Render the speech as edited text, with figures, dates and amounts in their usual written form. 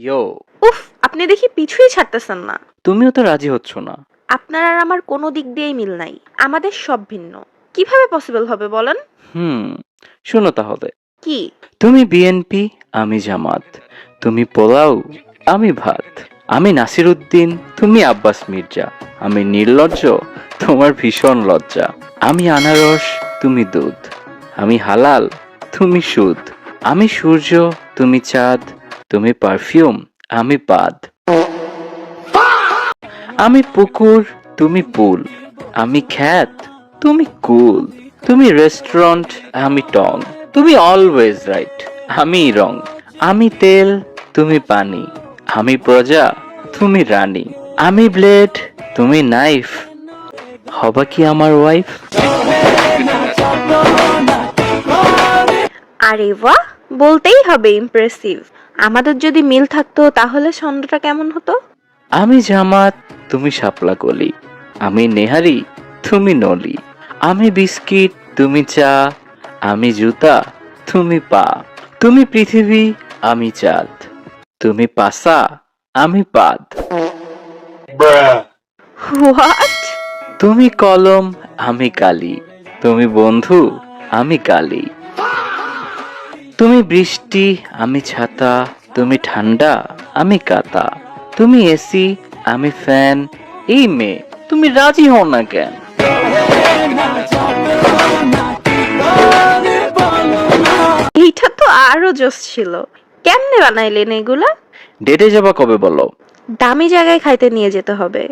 ইয়ো, উফ, আপনি দেখি পিছুই ছাড়তেছেন না। তুমিও তো রাজি হচ্ছ না। আপনার আর আমার কোনো দিক দিয়েই মিল নাই। আমাদের সব ভিন্ন। কিভাবে পসিবল হবে বলেন? শোনো তাহলে। কি? তুমি বিএনপি, আমি জামাত। তুমি পোলাও, আমি ভাত। আমি নাসির উদ্দিন, তুমি আব্বাস মির্জা। আমি নির্লজ্জ, তোমার ভীষণ লজ্জা। আমি আনারস, তুমি দুধ। আমি হালাল, তুমি সুদ। আমি সূর্য, তুমি চাঁদ। তুমি পারফিউম, আমি পাদ। আমি পুকুর, তুমি পুল। আমি খ্যাত, তুমি কুল। তুমি রেস্টুরেন্ট, আমি টং। তুমি অলওয়েজ রাইট, আমি রং। আমি তেল, তুমি পানি। আমি প্রজা, তুমি রানী। আমি ব্লেড, তুমি নাইফ। হবা কি আমার ওয়াইফ? আরে বাহ, বলতেই হবে ইমপ্রেসিভ। আমাদের যদি মিল থাকতো তাহলে ছন্দটা কেমন হতো? আমি জামাত, তুমি শাপলা কলি। আমি নেহারি, তুমি নলি। আমি বিস্কিট, তুমি চা। আমি জুতা, তুমি পা। তুমি পৃথিবী, আমি চাঁদ। তুমি পাসা, আমি পাদ। হোয়াট? তুমি কলম, আমি কালি। তুমি বন্ধু, আমি কালি। তুমি বৃষ্টি, আমি ছাতা। তুমি ঠান্ডা, আমি কাতা। তুমি এসি, আমি ফ্যান। এই মেয়ে, তুমি রাজি হও না কেন? এইটা তো আরো জোশ ছিল। কেমনে বানাইলেন এগুলা? ডেটে যাবা কবে বলো? দামি জায়গায় খাইতে নিয়ে যেতে হবে।